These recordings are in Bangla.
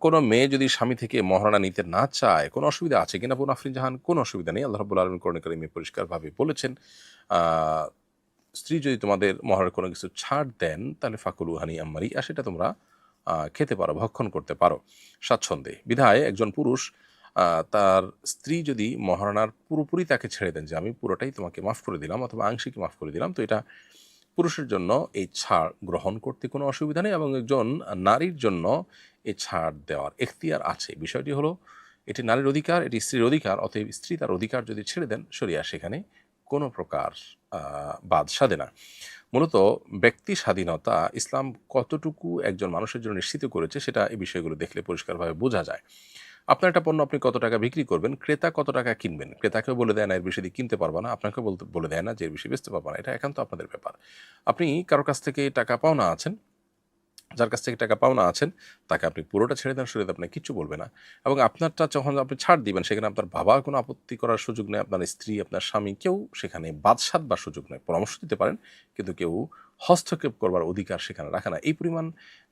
কোনো মেয়ে যদি স্বামী থেকে মহারণা নিতে না চায়, কোনো অসুবিধা আছে কিনা? বোন আফরিন জাহান, কোনো অসুবিধা নেই। আল্লাহ রাব্বুল আলামিন কোরআনে কারিমে পরিষ্কারভাবে বলেছেন, আ স্ত্রী যদি তোমাদের মহারের কোনো কিছু ছাড় দেন, তাহলে ফাকুলু হানিআম মারিআ, সেটা তোমরা খেতে পারো, ভক্ষণ করতে পারো স্বাচ্ছন্দ্যে। বিধায় একজন পুরুষ তার স্ত্রী যদি মহারণার পুরোপুরি তাকে ছেড়ে দেন যে, আমি পুরোটাই তোমাকে মাফ করে দিলাম অথবা আংশিক মাফ করে দিলাম, তো এটা পুরুষের জন্য এই ছাড় গ্রহণ করতে কোনো অসুবিধা নেই এবং একজন নারীর জন্য এই ছাড় দেওয়ার এখতিয়ার আছে। বিষয়টি হলো, এটি নারীর অধিকার, এটি স্ত্রীর অধিকার। অতএব স্ত্রী তার অধিকার যদি ছেড়ে দেন, শরিয়া সেখানে কোনো প্রকার বাদ সাধে না। মূলত ব্যক্তি স্বাধীনতা ইসলাম কতটুকু একজন মানুষের জন্য নিশ্চিত করেছে, সেটা এই বিষয়গুলো দেখলে পরিষ্কারভাবে বোঝা যায়। আপনার একটা পণ্য আপনি কত টাকা বিক্রি করবেন, ক্রেতা কত টাকা কিনবেন, ক্রেতাকেও বলে দেয় না এর বেশি দিয়ে কিনতে পারবা না, আপনাকেও বলে দেয় না যে এর বেশি বেচতে পারবা না। এটা একান্ত আপনাদের ব্যাপার। আপনি কারো কাছ থেকে টাকা পাওনা আছেন, যার কাছ থেকে টাকা পাওনা আছেন, তাকে আপনি পুরোটা ছেড়ে দেন, শরীয়ত আপনাকে কিচ্ছু বলবে না। এবং আপনারটা যখন আপনি ছাড় দিবেন, সেখানে আপনার বাবার কোনো আপত্তি করার সুযোগ নেই, আপনার স্ত্রী, আপনার স্বামী, কেউ সেখানে বাদসাধ বা সুযোগ নেই। পরামর্শ দিতে পারেন, কিন্তু কেউ হস্তক্ষেপ করবার অধিকার সেখানে রাখে না। এই পরিমাণ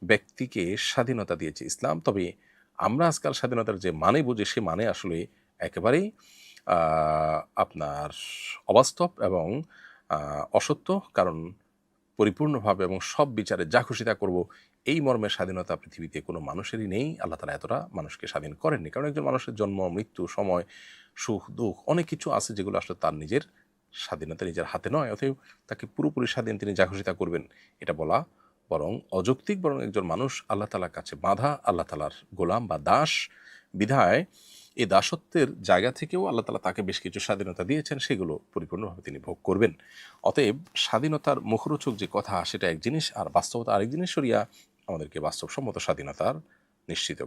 ব্যক্তিকে স্বাধীনতা দিয়েছে ইসলাম। তবে আমরা আজকাল স্বাধীনতার যে মানে বুঝি, সে মানে আসলে একেবারেই আপনার অবাস্তব এবং অসত্য। কারণ পরিপূর্ণভাবে এবং সব বিচারে যা খুশি তা করব, এই মর্মের স্বাধীনতা পৃথিবীতে কোনো মানুষেরই নেই। আল্লাহ তাআলা এতটা মানুষকে স্বাধীন করেননি। কারণ একজন মানুষের জন্ম, মৃত্যু, সময়, সুখ, দুঃখ অনেক কিছু আছে যেগুলো আসলে তার নিজের স্বাধীনতা নিজের হাতে নয়। অতএব তাকে পুরোপুরি স্বাধীন, তিনি যা খুশি তা করবেন, এটা বলা বরং অযৌক্তিক। বরং একজন মানুষ আল্লাহ তাআলার কাছে বাঁধা, আল্লাহ তাআলার গোলাম বা দাস। বিধায় এই দাসত্বের জায়গা থেকেও আল্লাহ তাআলা তাকে বেশ কিছু স্বাধীনতা দিয়েছেন, সেগুলো পরিপূর্ণভাবে তিনি ভোগ করবেন। অতএব স্বাধীনতার মুখরোচক যে কথা, সেটা এক জিনিস, আর বাস্তবতা আরেক জিনিস। শরিয়া আমাদেরকে বাস্তবসম্মত স্বাধীনতার নিশ্চিত